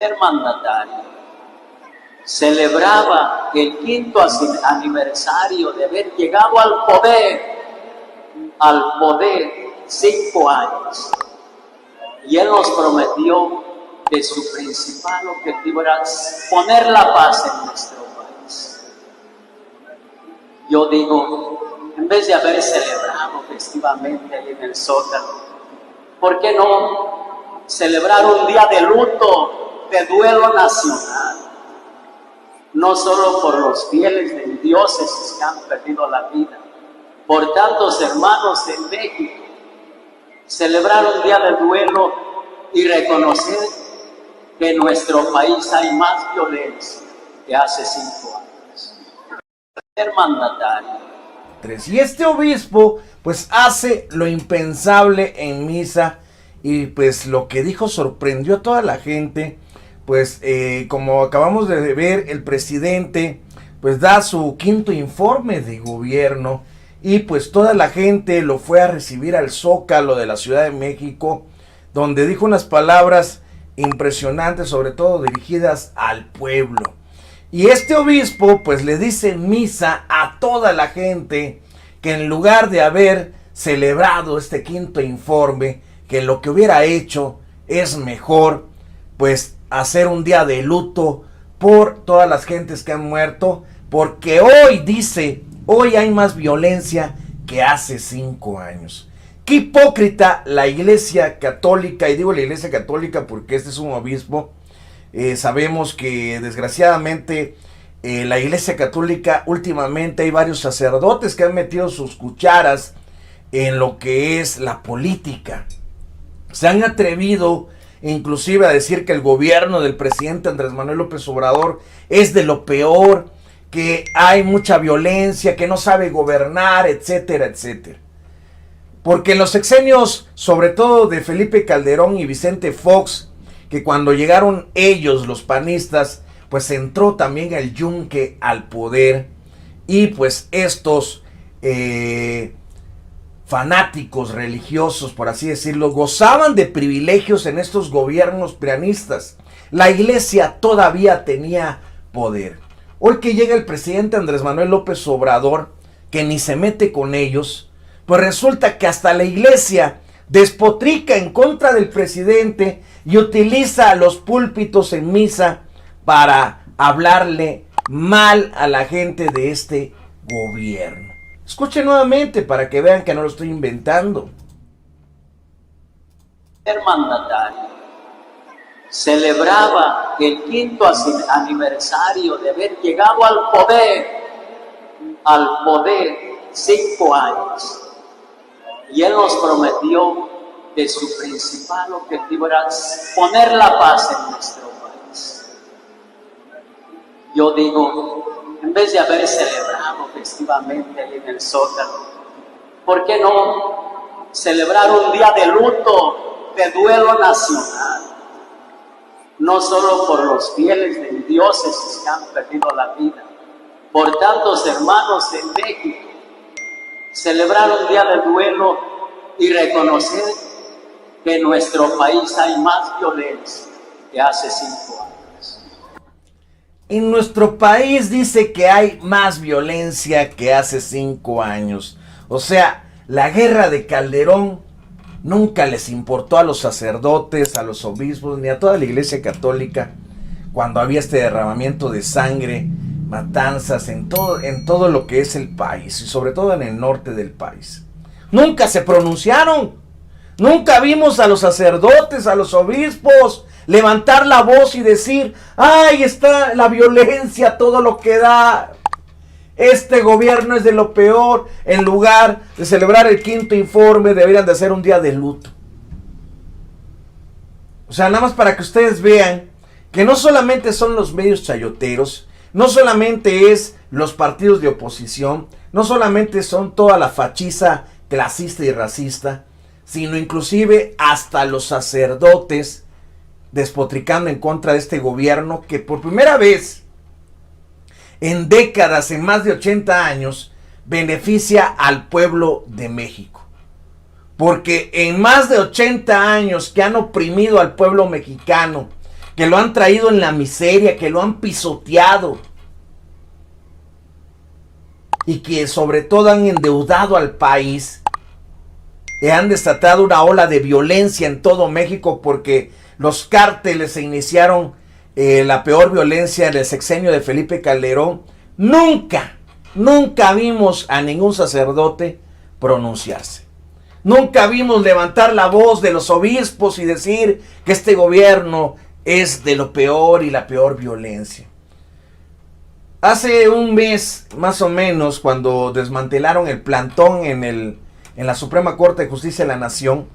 El mandatario celebraba el quinto aniversario de haber llegado al poder 5 años. Y él nos prometió que su principal objetivo era poner la paz en nuestro país. Yo digo, en vez de haber celebrado festivamente ahí en el Zócalo, ¿por qué no celebrar un día de luto, de duelo nacional? No solo por los fieles de dioses que han perdido la vida, por tantos hermanos en México, celebrar un día de duelo y reconocer que en nuestro país hay más violencia que hace 5 años. El mandatario. Y este obispo pues hace lo impensable en misa y pues lo que dijo sorprendió a toda la gente. Pues como acabamos de ver, el presidente pues da su quinto informe de gobierno y pues toda la gente lo fue a recibir al Zócalo de la Ciudad de México, donde dijo unas palabras impresionantes, sobre todo dirigidas al pueblo. Y este obispo pues le dice en misa a toda la gente que en lugar de haber celebrado este quinto informe, que lo que hubiera hecho es mejor pues hacer un día de luto por todas las gentes que han muerto, porque hoy, dice, hoy hay más violencia que hace 5 años. Qué hipócrita la Iglesia Católica, y digo la Iglesia Católica porque este es un obispo. Sabemos que desgraciadamente la Iglesia Católica últimamente hay varios sacerdotes que han metido sus cucharas en lo que es la política. Se han atrevido inclusive a decir que el gobierno del presidente Andrés Manuel López Obrador es de lo peor, que hay mucha violencia, que no sabe gobernar, etcétera, etcétera. Porque en los sexenios, sobre todo de Felipe Calderón y Vicente Fox, que cuando llegaron ellos, los panistas, pues entró también el yunque al poder, y pues estos fanáticos religiosos, por así decirlo, gozaban de privilegios en estos gobiernos prianistas. La iglesia todavía tenía poder. Hoy que llega el presidente Andrés Manuel López Obrador, que ni se mete con ellos, pues resulta que hasta la iglesia despotrica en contra del presidente y utiliza los púlpitos en misa para hablarle mal a la gente de este gobierno. Escuchen nuevamente para que vean que no lo estoy inventando. El mandatario celebraba el quinto aniversario de haber llegado al poder 5 años. Y él nos prometió que su principal objetivo era poner la paz en nuestro país. Yo digo, en vez de haber celebrado festivamente ahí en el Zócalo, ¿por qué no celebrar un día de luto, de duelo nacional? No solo por los fieles de dioses que han perdido la vida, por tantos hermanos en México, celebrar un día de duelo y reconocer que en nuestro país hay más violencia que hace 5 años. En nuestro país dice que hay más violencia que hace 5 años. O sea, la guerra de Calderón nunca les importó a los sacerdotes, a los obispos, ni a toda la Iglesia Católica, cuando había este derramamiento de sangre, matanzas en todo lo que es el país, y sobre todo en el norte del país. Nunca se pronunciaron. Nunca vimos a los sacerdotes, a los obispos, levantar la voz y decir, ¡ay, está la violencia, todo lo que da! Este gobierno es de lo peor. En lugar de celebrar el quinto informe, deberían de hacer un día de luto. O sea, nada más para que ustedes vean que no solamente son los medios chayoteros, no solamente es los partidos de oposición, no solamente son toda la fachiza clasista y racista, sino inclusive hasta los sacerdotes despotricando en contra de este gobierno que por primera vez en décadas, en más de 80 años, beneficia al pueblo de México. Porque en más de 80 años que han oprimido al pueblo mexicano, que lo han traído en la miseria, que lo han pisoteado y que sobre todo han endeudado al país, que han desatado una ola de violencia en todo México porque los cárteles se iniciaron la peor violencia en el sexenio de Felipe Calderón. Nunca vimos a ningún sacerdote pronunciarse. Nunca vimos levantar la voz de los obispos y decir que este gobierno es de lo peor y la peor violencia. Hace un mes, más o menos, cuando desmantelaron el plantón en la Suprema Corte de Justicia de la Nación,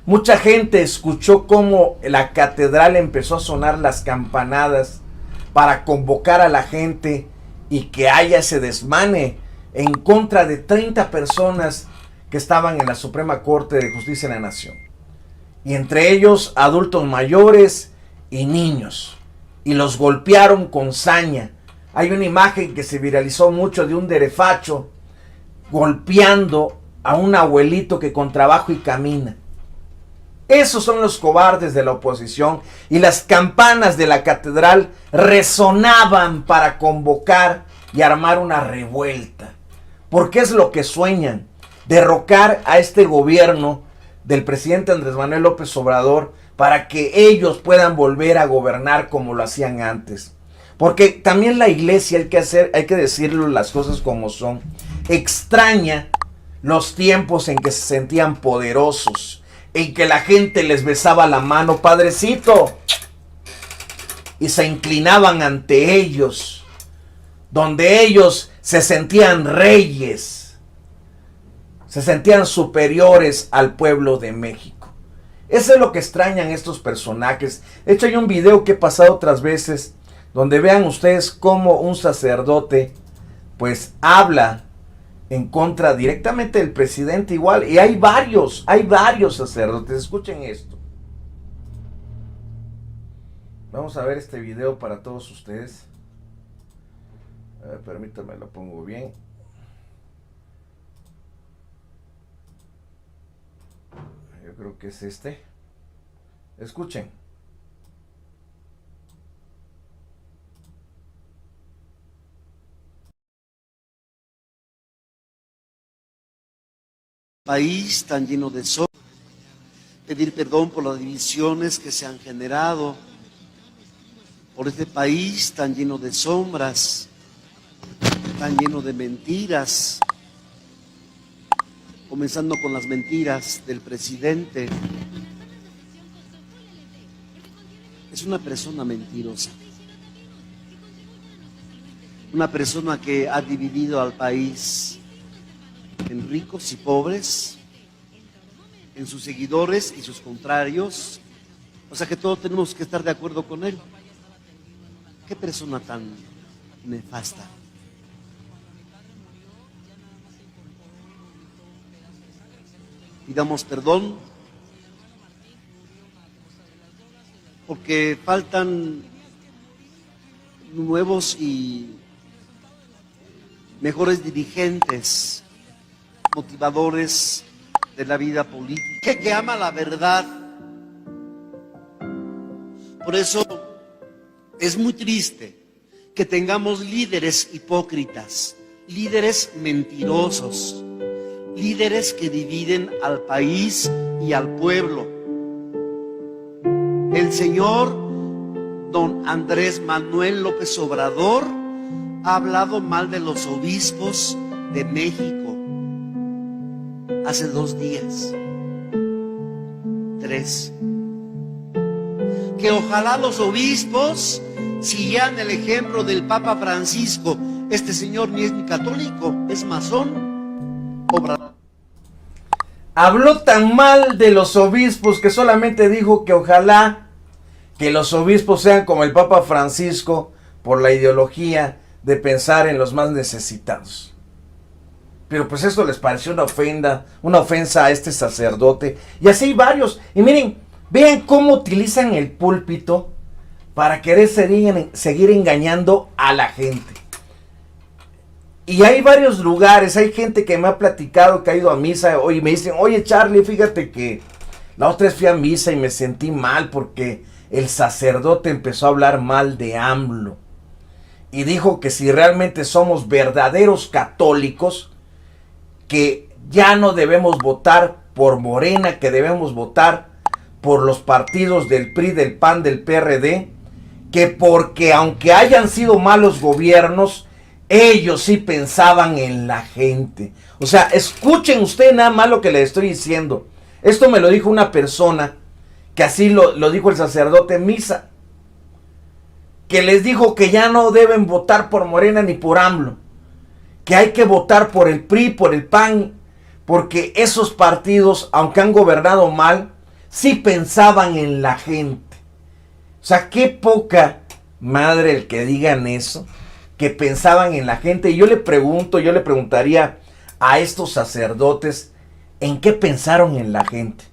mucha gente escuchó cómo la catedral empezó a sonar las campanadas para convocar a la gente y que haya ese desmane en contra de 30 personas que estaban en la Suprema Corte de Justicia de la Nación. Y entre ellos adultos mayores y niños. Y los golpearon con saña. Hay una imagen que se viralizó mucho de un derefacho golpeando a un abuelito que con trabajo y camina. Esos son los cobardes de la oposición. Y las campanas de la catedral resonaban para convocar y armar una revuelta. Porque es lo que sueñan: derrocar a este gobierno del presidente Andrés Manuel López Obrador para que ellos puedan volver a gobernar como lo hacían antes. Porque también la iglesia, hay que decirlo las cosas como son, extraña los tiempos en que se sentían poderosos, en que la gente les besaba la mano, padrecito, y se inclinaban ante ellos, donde ellos se sentían reyes, se sentían superiores al pueblo de México. Eso es lo que extrañan estos personajes. De hecho, hay un video que he pasado otras veces, donde vean ustedes cómo un sacerdote pues habla en contra directamente del presidente igual. Y hay varios sacerdotes. Escuchen esto. Vamos a ver este video para todos ustedes. Permítanme, lo pongo bien. Yo creo que es este. Escuchen. País tan lleno de sol, pedir perdón por las divisiones que se han generado, por este país tan lleno de sombras, tan lleno de mentiras, comenzando con las mentiras del presidente. Es una persona mentirosa, una persona que ha dividido al país en ricos y pobres, en sus seguidores y sus contrarios. O sea que todos tenemos que estar de acuerdo con él. Qué persona tan nefasta. Pidamos perdón porque faltan nuevos y mejores dirigentes, motivadores de la vida política, que ama la verdad. Por eso es muy triste que tengamos líderes hipócritas, líderes mentirosos, líderes que dividen al país y al pueblo. El señor don Andrés Manuel López Obrador ha hablado mal de los obispos de México hace 2 días, 3. Que ojalá los obispos siguieran el ejemplo del Papa Francisco. Este señor ni es ni católico, es masón. Habló tan mal de los obispos que solamente dijo que ojalá que los obispos sean como el Papa Francisco por la ideología de pensar en los más necesitados. Pero pues esto les pareció una ofensa a este sacerdote. Y así hay varios. Y miren, vean cómo utilizan el púlpito para querer seguir engañando a la gente. Y hay varios lugares, hay gente que me ha platicado que ha ido a misa y me dicen, oye Charlie, fíjate que la otra vez fui a misa y me sentí mal porque el sacerdote empezó a hablar mal de AMLO y dijo que si realmente somos verdaderos católicos, que ya no debemos votar por Morena, que debemos votar por los partidos del PRI, del PAN, del PRD, que porque aunque hayan sido malos gobiernos, ellos sí pensaban en la gente. O sea, escuchen ustedes nada más lo que les estoy diciendo. Esto me lo dijo una persona, que así lo dijo el sacerdote en misa, que les dijo que ya no deben votar por Morena ni por AMLO, que hay que votar por el PRI, por el PAN, porque esos partidos, aunque han gobernado mal, sí pensaban en la gente. O sea, qué poca madre el que digan eso, que pensaban en la gente. Y yo le preguntaría a estos sacerdotes, ¿en qué pensaron en la gente?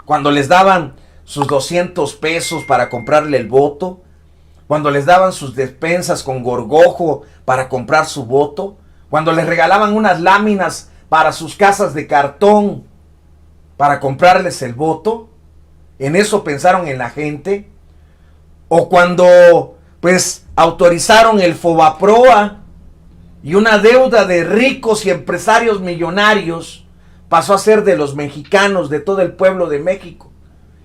Cuando les daban sus 200 pesos para comprarle el voto, cuando les daban sus despensas con gorgojo para comprar su voto, cuando les regalaban unas láminas para sus casas de cartón para comprarles el voto, ¿en eso pensaron en la gente? O cuando pues autorizaron el Fobaproa y una deuda de ricos y empresarios millonarios pasó a ser de los mexicanos, de todo el pueblo de México.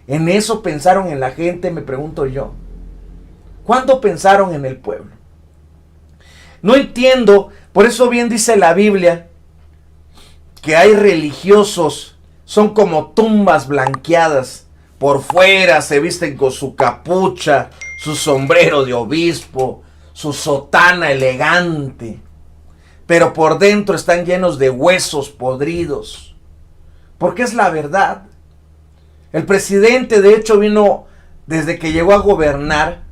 ¿En eso pensaron en la gente? Me pregunto yo. ¿Cuándo pensaron en el pueblo? No entiendo, por eso bien dice la Biblia que hay religiosos, son como tumbas blanqueadas. Por fuera se visten con su capucha, su sombrero de obispo, su sotana elegante, pero por dentro están llenos de huesos podridos. Porque es la verdad. El presidente, de hecho, vino desde que llegó a gobernar.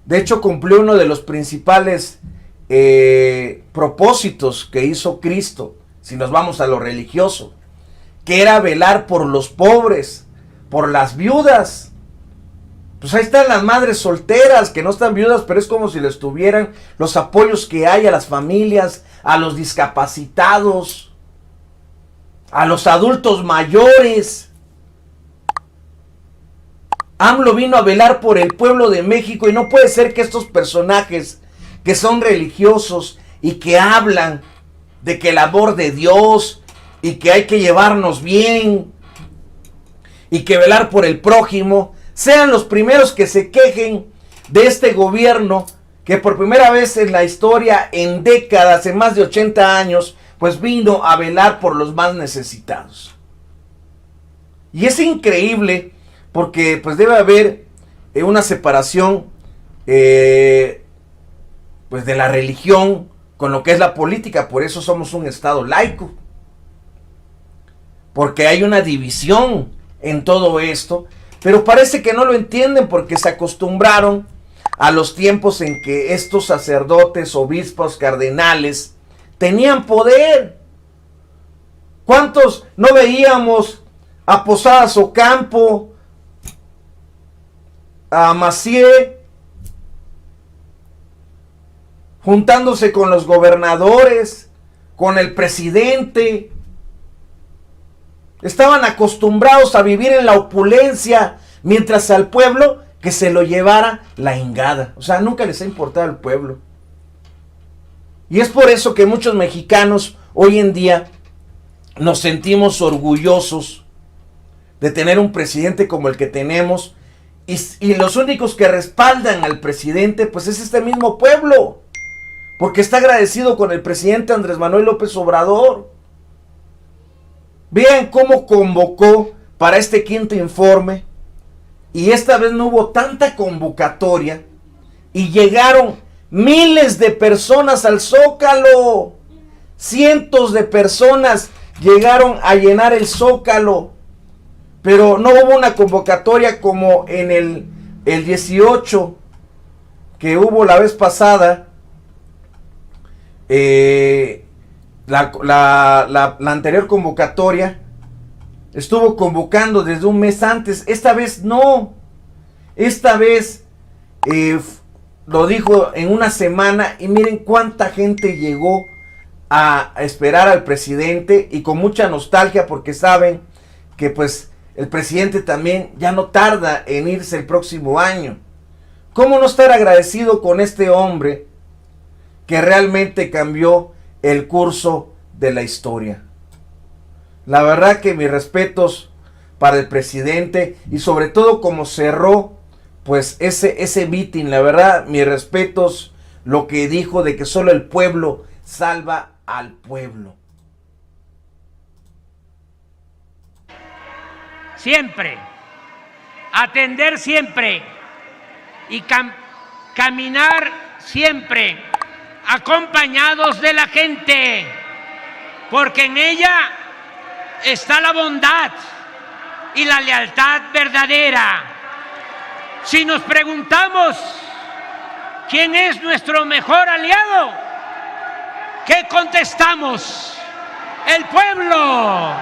De hecho, cumplió uno de los principales propósitos que hizo Cristo, si nos vamos a lo religioso, que era velar por los pobres, por las viudas. Pues ahí están las madres solteras, que no están viudas, pero es como si les tuvieran, los apoyos que hay a las familias, a los discapacitados, a los adultos mayores. AMLO vino a velar por el pueblo de México y no puede ser que estos personajes que son religiosos y que hablan de que el amor de Dios y que hay que llevarnos bien y que velar por el prójimo sean los primeros que se quejen de este gobierno que por primera vez en la historia, en décadas, en más de 80 años, pues vino a velar por los más necesitados. Y es increíble porque pues debe haber una separación pues de la religión con lo que es la política. Por eso somos un estado laico, porque hay una división en todo esto, pero parece que no lo entienden porque se acostumbraron a los tiempos en que estos sacerdotes, obispos, cardenales tenían poder. ¿Cuántos no veíamos a Posadas Ocampo, a Macié, juntándose con los gobernadores, con el presidente? Estaban acostumbrados a vivir en la opulencia, mientras al pueblo que se lo llevara la ingada. O sea, nunca les ha importado al pueblo. Y es por eso que muchos mexicanos hoy en día nos sentimos orgullosos de tener un presidente como el que tenemos. Y los únicos que respaldan al presidente, pues es este mismo pueblo, porque está agradecido con el presidente Andrés Manuel López Obrador. Vean cómo convocó para este quinto informe, y esta vez no hubo tanta convocatoria, y llegaron miles de personas al Zócalo. Cientos de personas llegaron a llenar el Zócalo. Pero no hubo una convocatoria como en el 18 que hubo la vez pasada. La anterior convocatoria estuvo convocando desde un mes antes. Esta vez no. Esta vez lo dijo en una semana. Y miren cuánta gente llegó a esperar al presidente. Y con mucha nostalgia, porque saben que pues el presidente también ya no tarda en irse el próximo año. ¿Cómo no estar agradecido con este hombre que realmente cambió el curso de la historia? La verdad que mis respetos para el presidente y sobre todo como cerró pues ese meeting. La verdad, mis respetos, lo que dijo de que solo el pueblo salva al pueblo. Siempre, atender siempre y caminar siempre acompañados de la gente, porque en ella está la bondad y la lealtad verdadera. Si nos preguntamos quién es nuestro mejor aliado, ¿qué contestamos? El pueblo.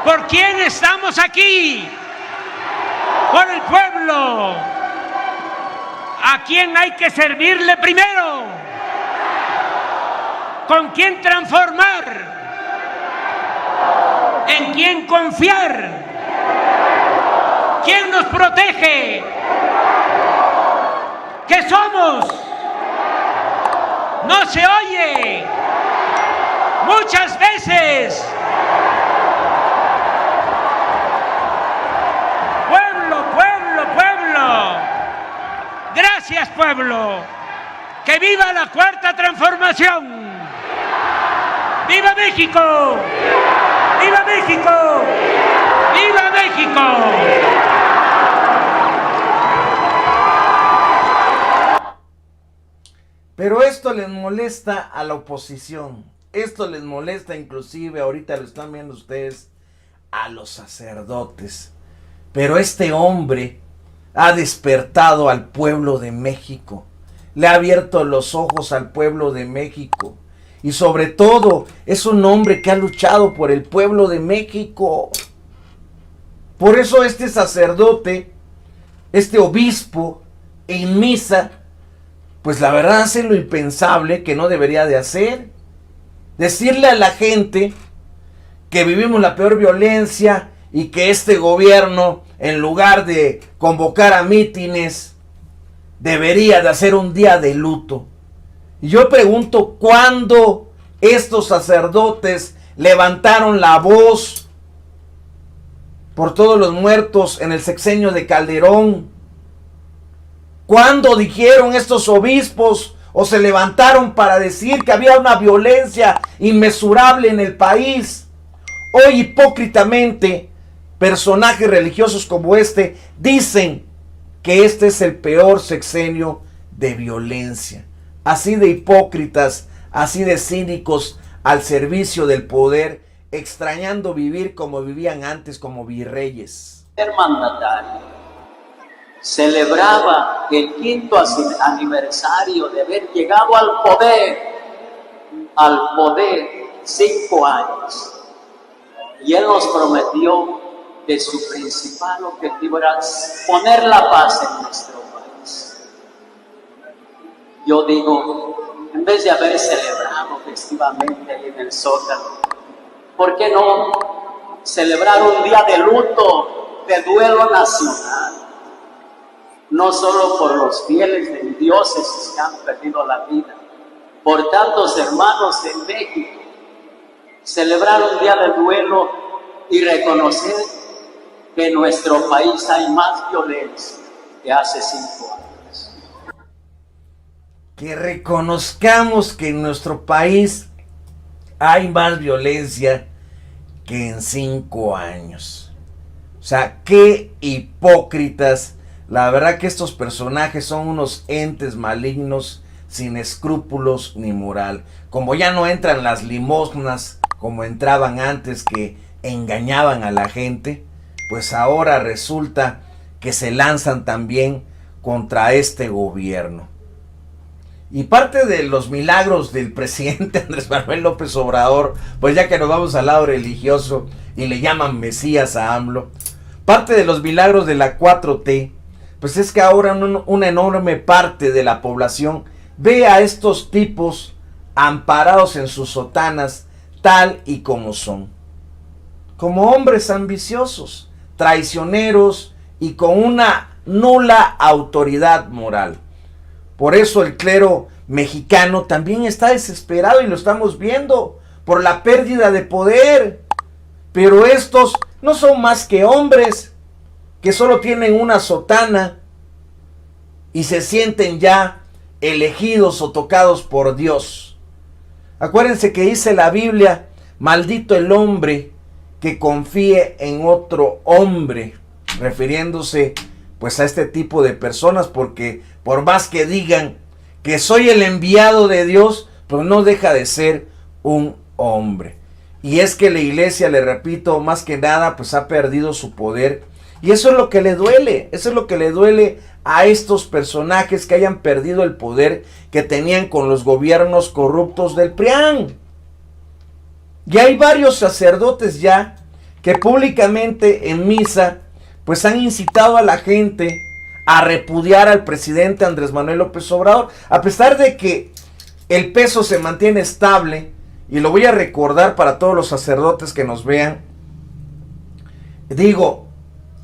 ¿Por quién estamos aquí? Por el pueblo. ¿A quién hay que servirle primero? ¿Con quién transformar? ¿En quién confiar? ¿Quién nos protege? ¿Qué somos? No se oye. Muchas veces. Pueblo, pueblo, pueblo. Gracias, pueblo. Que viva la cuarta transformación. ¡Viva México! ¡Viva México! ¡Viva México! Pero esto les molesta a la oposición. Esto les molesta inclusive, ahorita lo están viendo ustedes, a los sacerdotes. Pero este hombre ha despertado al pueblo de México. Le ha abierto los ojos al pueblo de México. Y sobre todo, es un hombre que ha luchado por el pueblo de México. Por eso este sacerdote, este obispo, en misa, pues la verdad hace lo impensable que no debería de hacer. Decirle a la gente que vivimos la peor violencia y que este gobierno, en lugar de convocar a mítines, debería de hacer un día de luto. Y yo pregunto, ¿cuándo estos sacerdotes levantaron la voz por todos los muertos en el sexenio de Calderón? ¿Cuándo dijeron estos obispos o se levantaron para decir que había una violencia inmesurable en el país? Hoy hipócritamente personajes religiosos como este dicen que este es el peor sexenio de violencia. Así de hipócritas, así de cínicos al servicio del poder, extrañando vivir como vivían antes como virreyes. El mandatario celebraba el 5º aniversario de haber llegado al poder 5 años. Y él nos prometió que su principal objetivo era poner la paz en nuestro país. Yo digo, en vez de haber celebrado festivamente ahí en el Zócalo, ¿por qué no celebrar un día de luto, de duelo nacional? No solo por los fieles de diócesis que han perdido la vida, por tantos hermanos en México, celebrar un día de duelo y reconocer que en nuestro país hay más violencia que hace 5 años. Que reconozcamos que en nuestro país hay más violencia que en 5 años. O sea, qué hipócritas. La verdad que estos personajes son unos entes malignos, sin escrúpulos ni moral. Como ya no entran las limosnas como entraban antes, que engañaban a la gente, pues ahora resulta que se lanzan también contra este gobierno. Y parte de los milagros del presidente Andrés Manuel López Obrador, pues ya que nos vamos al lado religioso y le llaman Mesías a AMLO, parte de los milagros de la 4T, pues es que ahora una enorme parte de la población ve a estos tipos amparados en sus sotanas tal y como son. como hombres ambiciosos, traicioneros y con una nula autoridad moral. Por eso el clero mexicano también está desesperado y lo estamos viendo por la pérdida de poder. Pero estos no son más que hombres que solo tienen una sotana y se sienten ya elegidos o tocados por Dios. Acuérdense que dice la Biblia, maldito el hombre que confíe en otro hombre, refiriéndose pues a este tipo de personas, porque por más que digan que soy el enviado de Dios, pues no deja de ser un hombre. Y es que la iglesia, le repito, más que nada pues ha perdido su poder, y eso es lo que le duele, eso es lo que le duele a estos personajes, que hayan perdido el poder que tenían con los gobiernos corruptos del PRIAN. Y hay varios sacerdotes ya que públicamente en misa pues han incitado a la gente a repudiar al presidente Andrés Manuel López Obrador, a pesar de que el peso se mantiene estable. Y lo voy a recordar para todos los sacerdotes que nos vean. Digo,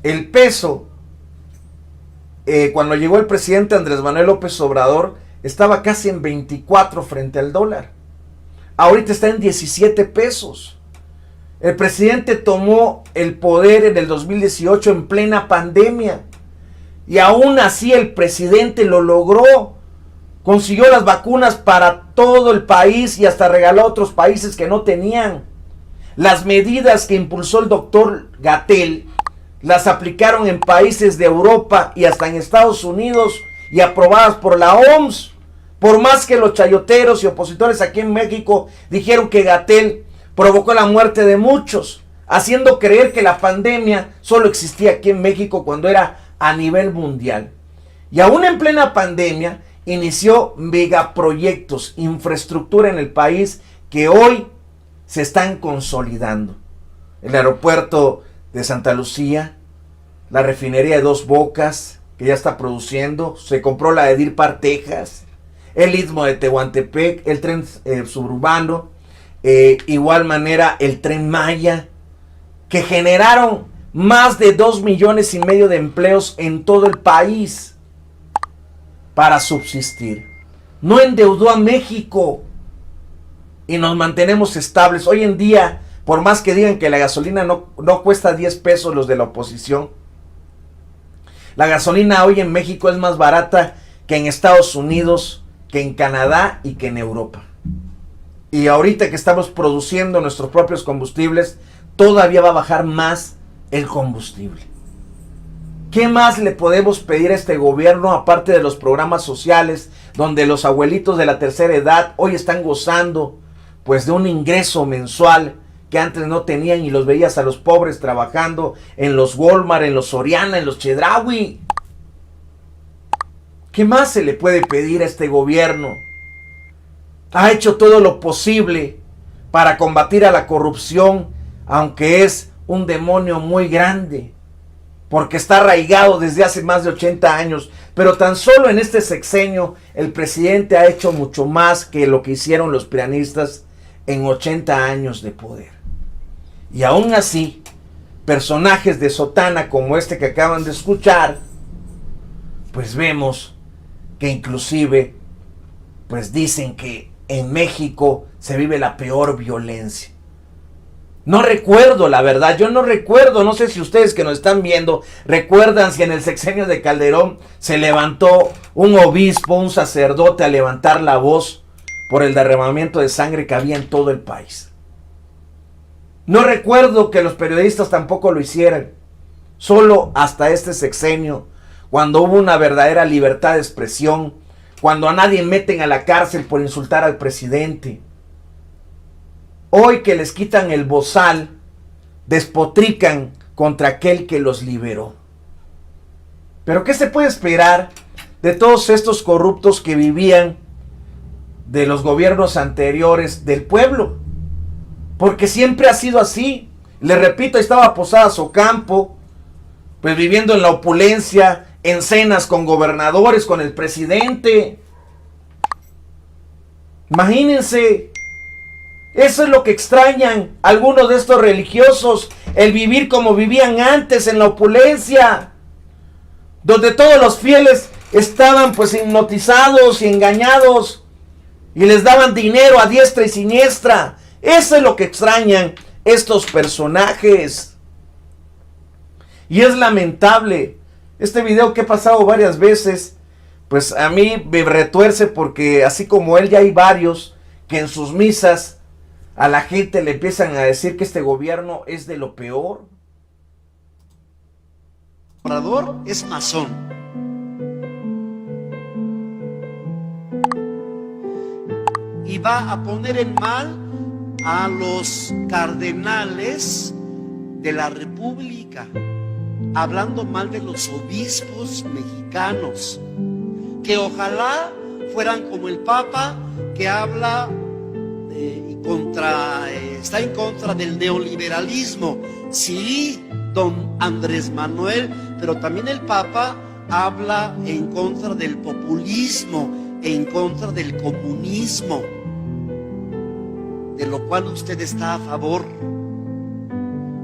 el peso, cuando llegó el presidente Andrés Manuel López Obrador, estaba casi en 24 frente al dólar. Ahorita está en 17 pesos. El presidente tomó el poder en el 2018 en plena pandemia. Y aún así el presidente lo logró. Consiguió las vacunas para todo el país y hasta regaló a otros países que no tenían. Las medidas que impulsó el doctor Gatell las aplicaron en países de Europa y hasta en Estados Unidos y aprobadas por la OMS. Por más que los chayoteros y opositores aquí en México dijeron que Gatell provocó la muerte de muchos, haciendo creer que la pandemia solo existía aquí en México cuando era a nivel mundial. Y aún en plena pandemia inició megaproyectos, infraestructura en el país que hoy se están consolidando. El aeropuerto de Santa Lucía, la refinería de Dos Bocas, que ya está produciendo, se compró la de Deer Park, Texas, el istmo de Tehuantepec, el tren suburbano, igual manera el Tren Maya, que generaron más de 2,5 millones de empleos en todo el país para subsistir. No endeudó a México y nos mantenemos estables. Hoy en día, por más que digan que la gasolina no cuesta 10 pesos los de la oposición, la gasolina hoy en México es más barata que en Estados Unidos, que en Canadá y que en Europa. Y ahorita que estamos produciendo nuestros propios combustibles, todavía va a bajar más el combustible. ¿Qué más le podemos pedir a este gobierno aparte de los programas sociales donde los abuelitos de la tercera edad hoy están gozando pues de un ingreso mensual que antes no tenían, y los veías a los pobres trabajando en los Walmart, en los Soriana, en los Chedraui? ¿Qué más se le puede pedir a este gobierno? Ha hecho todo lo posible para combatir a la corrupción, aunque es un demonio muy grande, porque está arraigado desde hace más de 80 años. Pero tan solo en este sexenio el presidente ha hecho mucho más que lo que hicieron los prianistas en 80 años de poder. Y aún así, personajes de sotana como este que acaban de escuchar, pues vemos que inclusive pues dicen que en México se vive la peor violencia. No recuerdo, la verdad, yo no recuerdo, no sé si ustedes que nos están viendo recuerdan si en el sexenio de Calderón se levantó un obispo, un sacerdote a levantar la voz por el derramamiento de sangre que había en todo el país. No recuerdo que los periodistas tampoco lo hicieran, solo hasta este sexenio, cuando hubo una verdadera libertad de expresión, cuando a nadie meten a la cárcel por insultar al presidente. Hoy que les quitan el bozal, despotrican contra aquel que los liberó. Pero ¿qué se puede esperar de todos estos corruptos que vivían de los gobiernos anteriores del pueblo? Porque siempre ha sido así. Les repito, ahí estaba Posadas Ocampo, pues viviendo en la opulencia, en cenas con gobernadores, con el presidente. Imagínense. Eso es lo que extrañan algunos de estos religiosos, el vivir como vivían antes en la opulencia, donde todos los fieles estaban pues hipnotizados y engañados y les daban dinero a diestra y siniestra. Eso es lo que extrañan estos personajes. Y es lamentable. Este video que he pasado varias veces, pues a mí me retuerce, porque así como él ya hay varios que en sus misas a la gente le empiezan a decir que este gobierno es de lo peor. Obrador es masón. Y va a poner en mal a los cardenales de la República, hablando mal de los obispos mexicanos, que ojalá fueran como el Papa, que habla está en contra del neoliberalismo. Sí, don Andrés Manuel, pero también el Papa habla en contra del populismo, en contra del comunismo, de lo cual usted está a favor.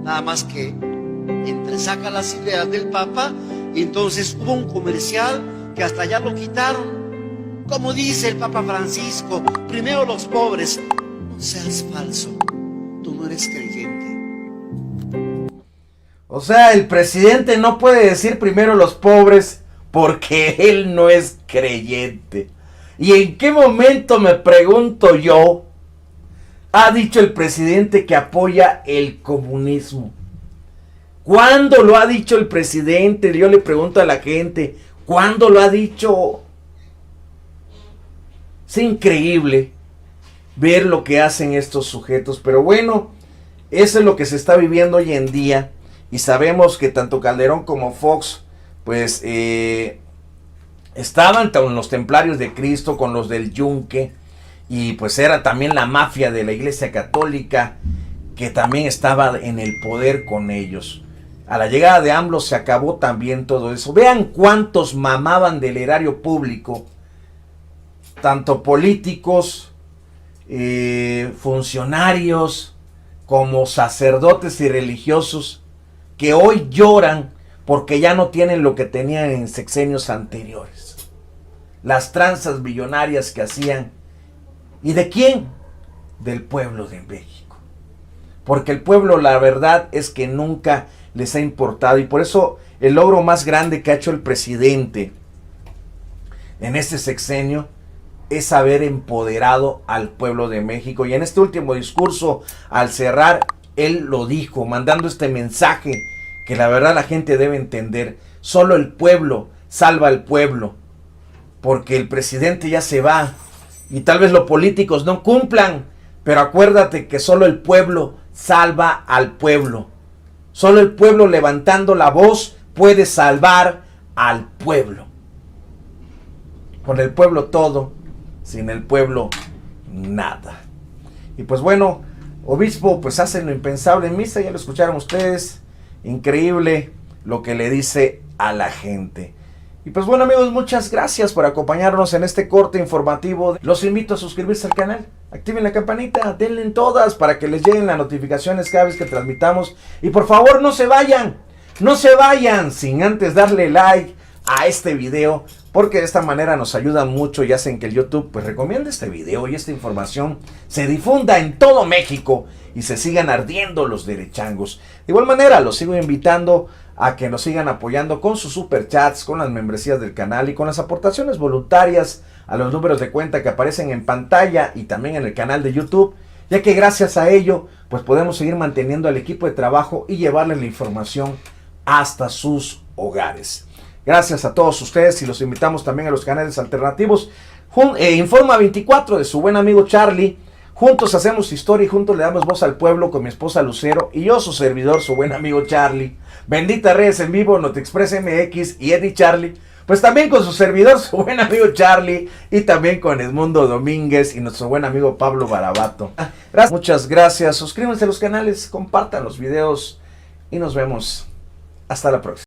Nada más que entresaca las ideas del Papa, y entonces hubo un comercial que hasta ya lo quitaron. Como dice el Papa Francisco, primero los pobres. No seas falso, tú no eres creyente. O sea, el presidente no puede decir primero los pobres porque él no es creyente. ¿Y en qué momento, me pregunto yo, ha dicho el presidente que apoya el comunismo? ¿Cuándo lo ha dicho el presidente? Yo le pregunto a la gente, ¿cuándo lo ha dicho? Es increíble ver lo que hacen estos sujetos, pero bueno, eso es lo que se está viviendo hoy en día, y sabemos que tanto Calderón como Fox, pues, estaban con los templarios de Cristo, con los del Yunque, y pues era también la mafia de la Iglesia Católica, que también estaba en el poder con ellos. A la llegada de AMLO se acabó también todo eso. Vean cuántos mamaban del erario público, tanto políticos, funcionarios, como sacerdotes y religiosos, que hoy lloran porque ya no tienen lo que tenían en sexenios anteriores. Las tranzas millonarias que hacían. ¿Y de quién? Del pueblo de México. Porque el pueblo, la verdad es que nunca les ha importado, y por eso el logro más grande que ha hecho el presidente en este sexenio es haber empoderado al pueblo de México. Y en este último discurso, al cerrar, él lo dijo, mandando este mensaje que la verdad la gente debe entender. Solo el pueblo salva al pueblo, porque el presidente ya se va y tal vez los políticos no cumplan, pero acuérdate que solo el pueblo salva al pueblo. Solo el pueblo levantando la voz puede salvar al pueblo. Con el pueblo todo, sin el pueblo nada. Y pues bueno, obispo pues hace lo impensable en misa, ya lo escucharon ustedes. Increíble lo que le dice a la gente. Y pues bueno, amigos, muchas gracias por acompañarnos en este corte informativo. Los invito a suscribirse al canal, activen la campanita, denle en todas para que les lleguen las notificaciones cada vez que transmitamos. Y por favor, no se vayan sin antes darle like a este video, porque de esta manera nos ayudan mucho y hacen que el YouTube pues recomiende este video y esta información se difunda en todo México y se sigan ardiendo los derechangos. De igual manera, los sigo invitando a que nos sigan apoyando con sus superchats, con las membresías del canal y con las aportaciones voluntarias a los números de cuenta que aparecen en pantalla y también en el canal de YouTube, ya que gracias a ello pues podemos seguir manteniendo al equipo de trabajo y llevarles la información hasta sus hogares. Gracias a todos ustedes y los invitamos también a los canales alternativos. Informa 24 de su buen amigo Charlie. Juntos hacemos historia y juntos le damos voz al pueblo con mi esposa Lucero y yo, su servidor, su buen amigo Charlie. Bendita Redes en Vivo, Notexpress MX y Eddie Charlie. Pues también con su servidor, su buen amigo Charlie, y también con Edmundo Domínguez y nuestro buen amigo Pablo Barabato. Muchas gracias. Suscríbanse a los canales, compartan los videos y nos vemos. Hasta la próxima.